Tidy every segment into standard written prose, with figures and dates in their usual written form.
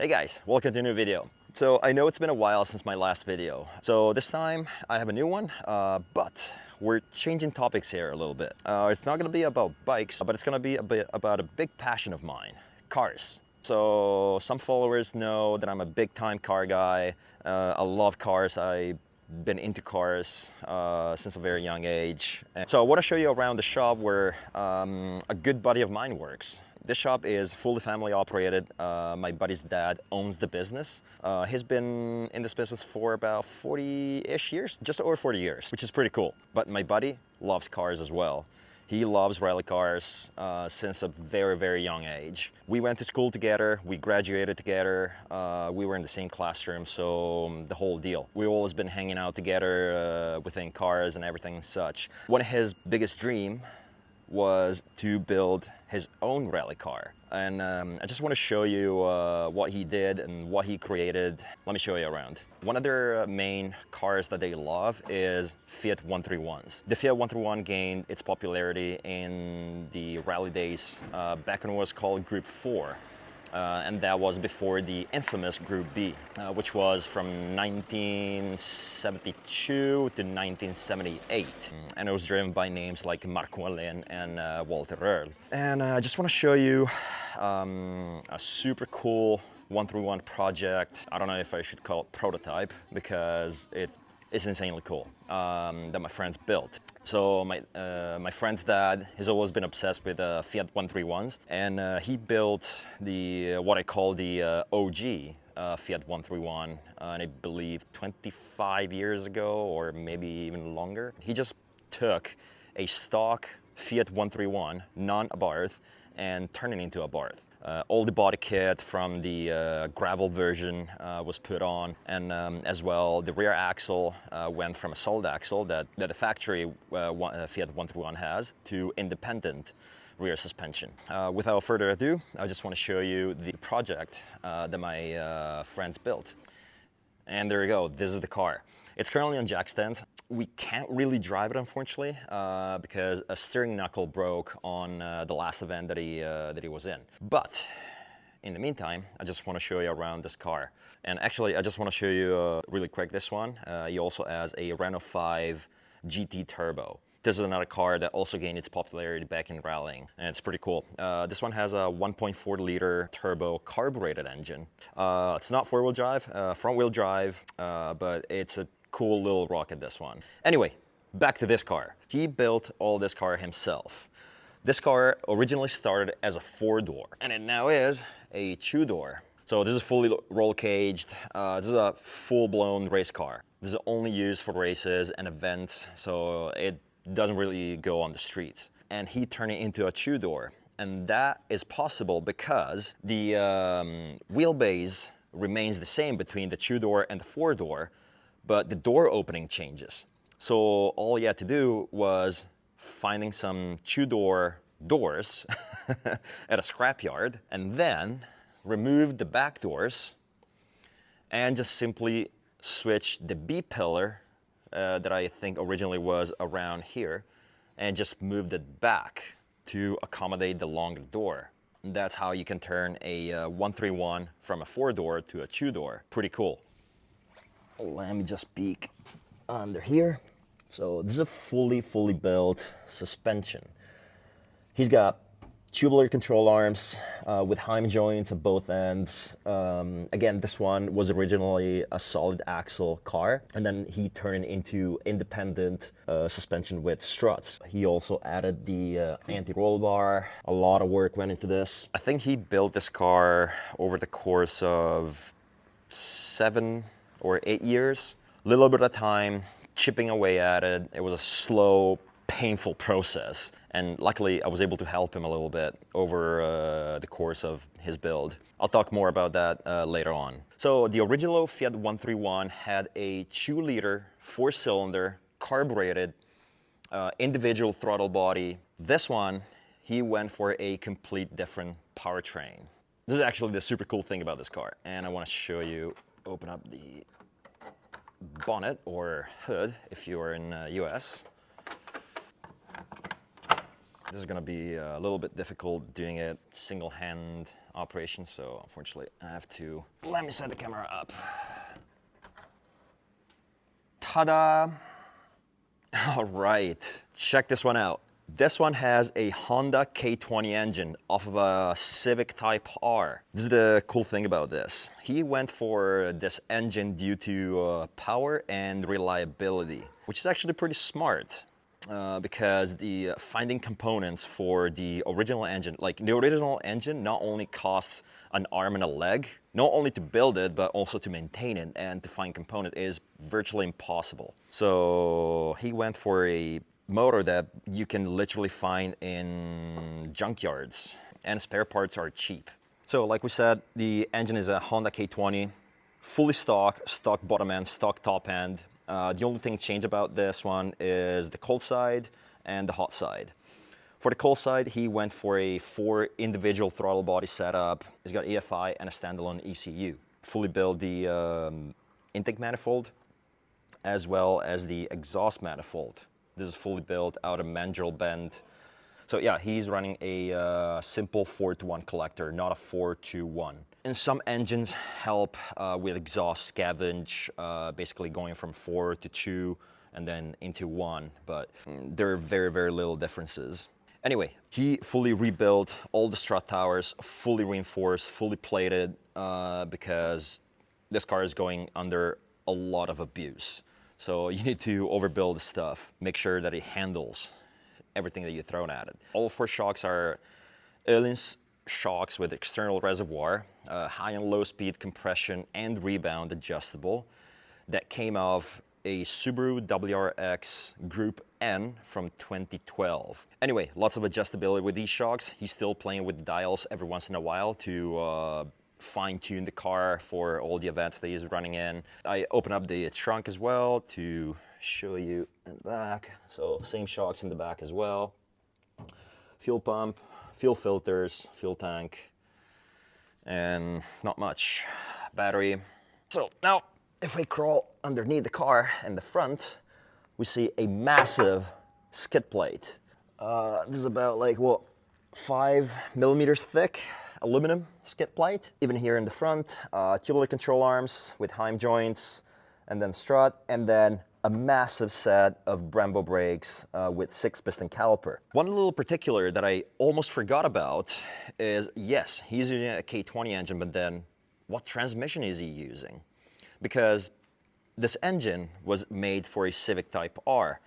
Hey guys, welcome to a new video. So I know it's been a while since my last video. So this time I have a new one, but we're changing topics here a little bit. It's not gonna be about bikes, but it's gonna be a bit about a big passion of mine, cars. So some followers know that I'm a big time car guy. I love cars. I've been into cars since a very young age. And so I want to show you around the shop where a good buddy of mine works. This shop is fully family operated. My buddy's dad owns the business. He's been in this business for about 40-ish years, just over 40 years, which is pretty cool. But my buddy loves cars as well. He loves rally cars since a very, very young age. We went to school together, we graduated together, we were in the same classroom, so the whole deal. We've always been hanging out together within cars and everything and such. One of his biggest dreams was to build his own rally car. And I just want to show you what he did and what he created. Let me show you around. One of their main cars that they love is Fiat 131s. The Fiat 131 gained its popularity in the rally days back when it was called Group 4. And that was before the infamous Group B, which was from 1972 to 1978. And it was driven by names like Marco Allen and Walkaround. And I just want to show you a super cool 131 project. I don't know if I should call it prototype because it's insanely cool that my friends built. So my friend's dad has always been obsessed with Fiat 131s, and he built the what I call the OG Fiat 131, and I believe 25 years ago or maybe even longer. He just took a stock Fiat 131 non-Abarth and turned it into a Abarth. All the body kit from the gravel version was put on, and as well the rear axle went from a solid axle that the factory Fiat 131 has to independent rear suspension. Without further ado, I just want to show you the project that my friends built. And there you go, this is the car. It's currently on jack stands. We can't really drive it, unfortunately, because a steering knuckle broke on the last event that he was in. But in the meantime, I just want to show you around this car. And actually, I just want to show you really quick this one. He also has a Renault 5 GT Turbo. This is another car that also gained its popularity back in rallying, and it's pretty cool. This one has a 1.4 liter turbo carbureted engine. It's not four-wheel drive, front-wheel drive, but it's a cool little rocket, this one. Anyway, back to this car. He built all this car himself. This car originally started as a four-door, and it now is a two-door. So this is fully roll caged. This is a full-blown race car. This is only used for races and events, so it doesn't really go on the streets. And he turned it into a two-door, and that is possible because the wheelbase remains the same between the two-door and the four-door, but the door opening changes. So all you had to do was finding some two-door doors at a scrapyard, and then remove the back doors and just simply switch the B pillar that I think originally was around here, and just moved it back to accommodate the longer door. And that's how you can turn a 131 from a four-door to a two-door. Pretty cool. Let me just peek under here. So this is a fully built suspension. He's got tubular control arms with heim joints at both ends. Again, this one was originally a solid axle car, and then he turned it into independent suspension with struts. He also added the anti-roll bar. A lot of work went into this. I think he built this car over the course of 7 or 8 years. A little bit of time chipping away at it. It was a slow, painful process, and luckily I was able to help him a little bit over the course of his build. I'll talk more about that later on. So the original Fiat 131 had a 2-liter 4-cylinder carbureted individual throttle body. This one, he went for a complete different powertrain. This is actually the super cool thing about this car, and I want to show you. Open up the bonnet or hood if you're in US. This is going to be a little bit difficult doing it single hand operation, so unfortunately I have to, let me set the camera up. Ta-da! All right, check this one out. This one has a Honda K20 engine off of a Civic Type R. This is the cool thing about this. He went for this engine due to power and reliability, which is actually pretty smart. Because the finding components for the original engine, like the original engine not only costs an arm and a leg, not only to build it, but also to maintain it, and to find components is virtually impossible. So he went for a motor that you can literally find in junkyards, and spare parts are cheap. So like we said, the engine is a Honda K20, fully stock bottom end, stock top end. The only thing changed about this one is the cold side and the hot side. For the cold side, he went for a 4 individual throttle body setup. He's got EFI and a standalone ECU. Fully built the intake manifold as well as the exhaust manifold. This is fully built out of mandrel bend. So yeah, he's running a simple 4-to-1 collector, not a 4-to-1. And some engines help with exhaust scavenge, basically going from 4 to 2 and then into 1, but there are very, very little differences. Anyway, he fully rebuilt all the strut towers, fully reinforced, fully plated, because this car is going under a lot of abuse. So you need to overbuild the stuff, make sure that it handles everything that you thrown at it. All 4 shocks are Öhlins shocks with external reservoir, high and low speed compression and rebound adjustable, that came off a Subaru WRX Group N from 2012. Anyway, lots of adjustability with these shocks. He's still playing with the dials every once in a while to fine-tune the car for all the events that he's running in. I open up the trunk as well to show you in the back. So same shocks in the back as well. Fuel pump, fuel filters, fuel tank, and not much. Battery. So now if I crawl underneath the car in the front, we see a massive skid plate. This is about like, what, 5 millimeters thick aluminum skid plate. Even here in the front, tubular control arms with Heim joints, and then strut, and then a massive set of Brembo brakes with 6-piston caliper. One little particular that I almost forgot about is, yes, he's using a K20 engine, but then what transmission is he using? Because this engine was made for a Civic Type R,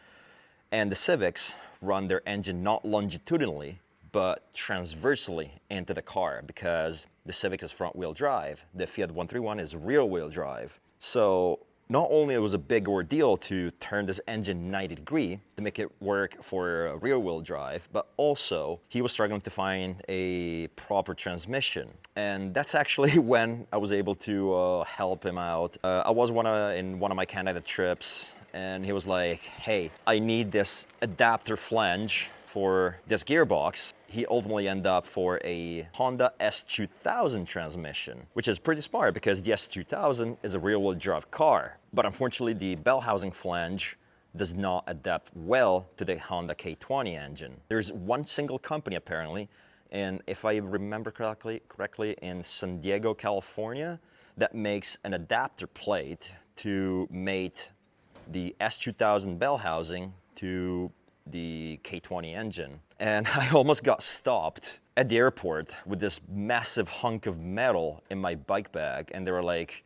and the Civics run their engine not longitudinally, but transversely into the car, because the Civic is front-wheel drive, the Fiat 131 is rear-wheel drive. So not only it was a big ordeal to turn this engine 90 degrees to make it work for rear-wheel drive, but also he was struggling to find a proper transmission. And that's actually when I was able to help him out. I was in one of my Canada trips, and he was like, hey, I need this adapter flange for this gearbox. He ultimately ended up for a Honda S2000 transmission, which is pretty smart because the S2000 is a rear-wheel drive car. But unfortunately, the bell housing flange does not adapt well to the Honda K20 engine. There's one single company apparently, and if I remember correctly, in San Diego, California, that makes an adapter plate to mate the S2000 bell housing to the K20 engine. And I almost got stopped at the airport with this massive hunk of metal in my bike bag, and they were like,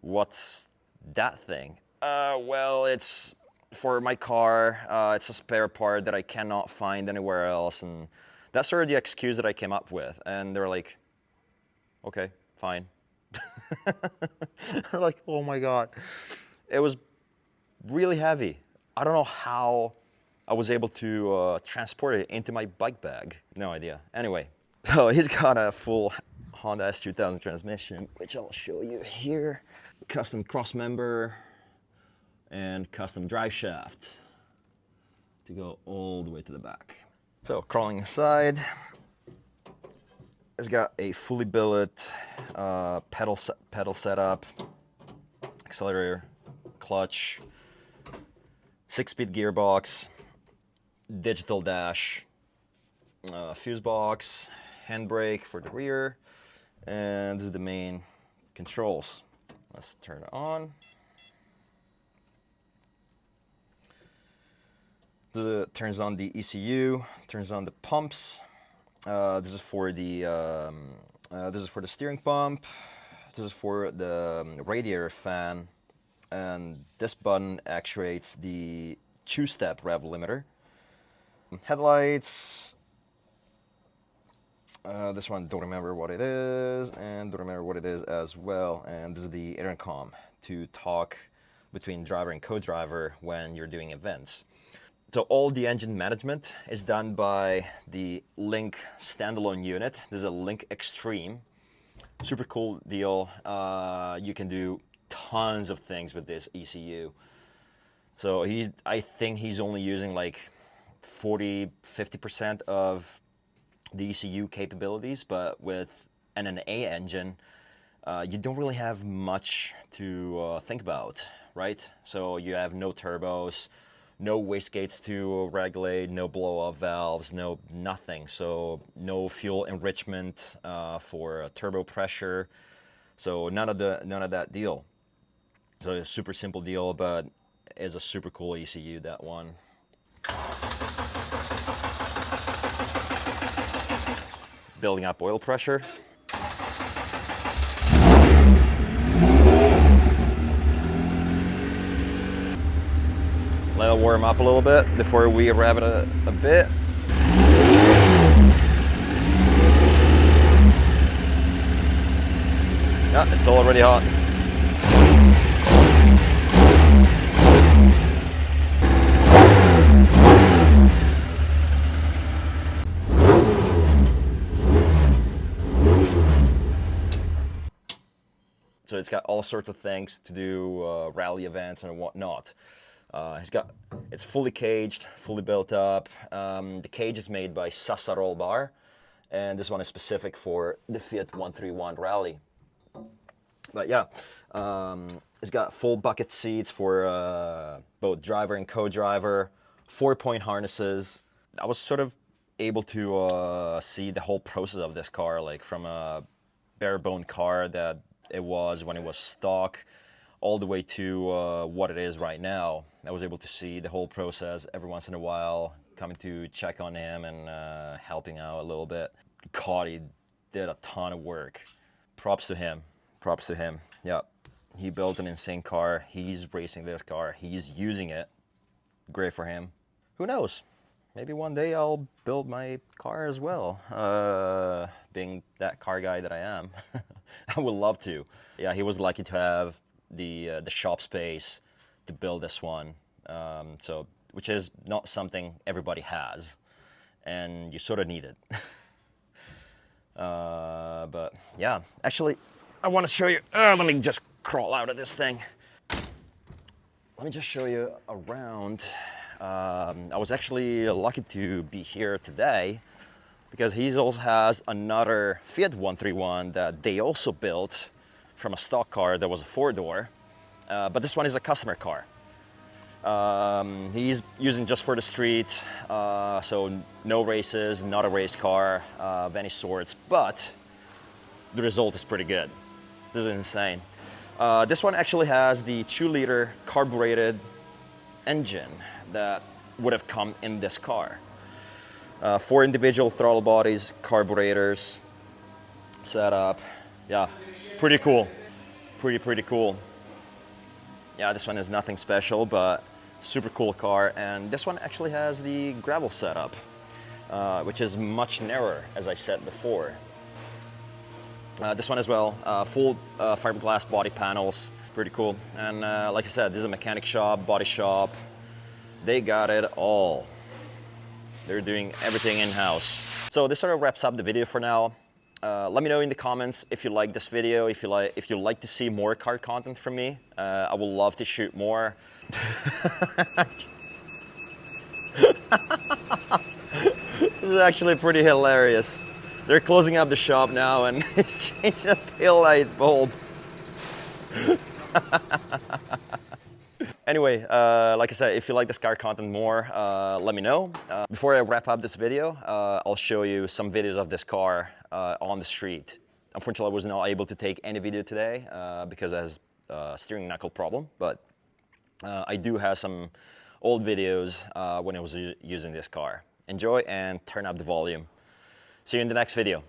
what's that thing? Well, it's for my car. It's a spare part that I cannot find anywhere else. And that's sort of the excuse that I came up with. And they were like, okay, fine. They're like, oh my God. It was really heavy. I don't know how I was able to transport it into my bike bag. No idea. Anyway, so he's got a full Honda S2000 transmission, which I'll show you here. Custom cross member and custom drive shaft to go all the way to the back. So crawling inside, it's got a fully billet pedal setup, accelerator, clutch, 6-speed gearbox, digital dash, fuse box, handbrake for the rear, And this is the main controls. Let's turn it on. Turns on the ECU, turns on the pumps. This is for the steering pump. This is for the radiator fan, and this button actuates the two-step rev limiter. Headlights. This one, don't remember what it is, and don't remember what it is as well. And this is the intercom to talk between driver and co-driver when you're doing events. So all the engine management is done by the Link standalone unit. This is a Link Extreme. Super cool deal. You can do tons of things with this ECU. So I think he's only using like 40–50% of the ECU capabilities, but with an NA engine, you don't really have much to think about, right? So you have no turbos, no wastegates to regulate, no blow-off valves, nothing. So no fuel enrichment for turbo pressure. So none of that deal. So it's a super simple deal, but it's a super cool ECU, that one. Building up oil pressure. Let it warm up a little bit before we rev it a bit. Yeah, it's already hot. So it's got all sorts of things to do, rally events and whatnot. It's fully caged, fully built up. The cage is made by Sassa Roll Bar, and this one is specific for the Fiat 131 Rally. But yeah, it's got full bucket seats for both driver and co-driver, 4-point harnesses. I was sort of able to see the whole process of this car, like from a bare bone car that it was when it was stock, all the way to what it is right now. I was able to see the whole process every once in a while, coming to check on him and helping out a little bit. God, he did a ton of work. Props to him. Props to him. Yeah, he built an insane car. He's racing this car. He's using it. Great for him. Who knows? Maybe one day I'll build my car as well. Being that car guy that I am, I would love to. Yeah, he was lucky to have the shop space to build this one. So, which is not something everybody has, and you sort of need it. But yeah, actually, I want to show you. Let me just crawl out of this thing. Let me just show you around. I was actually lucky to be here today because he also has another Fiat 131 that they also built from a stock car that was a 4-door, but this one is a customer car. He's using just for the street, so no races, not a race car of any sorts, but the result is pretty good. This is insane. This one actually has the 2-liter carbureted engine that would have come in this car. 4 individual throttle bodies, carburetors, setup. Yeah, pretty cool. Pretty cool. Yeah, this one is nothing special, but super cool car. And this one actually has the gravel setup, which is much narrower, as I said before. This one as well, full fiberglass body panels, pretty cool. And like I said, this is a mechanic shop, body shop. They got it all. They're doing everything in-house. So this sort of wraps up the video for now. Let me know in the comments if you like this video, if you like to see more car content from me. I would love to shoot more. This is actually pretty hilarious. They're closing up the shop now and he's changing a tail light bulb. Anyway, like I said, if you like this car content more, let me know. Before I wrap up this video, I'll show you some videos of this car on the street. Unfortunately, I was not able to take any video today because I has a steering knuckle problem, but I do have some old videos when I was using this car. Enjoy and turn up the volume. See you in the next video.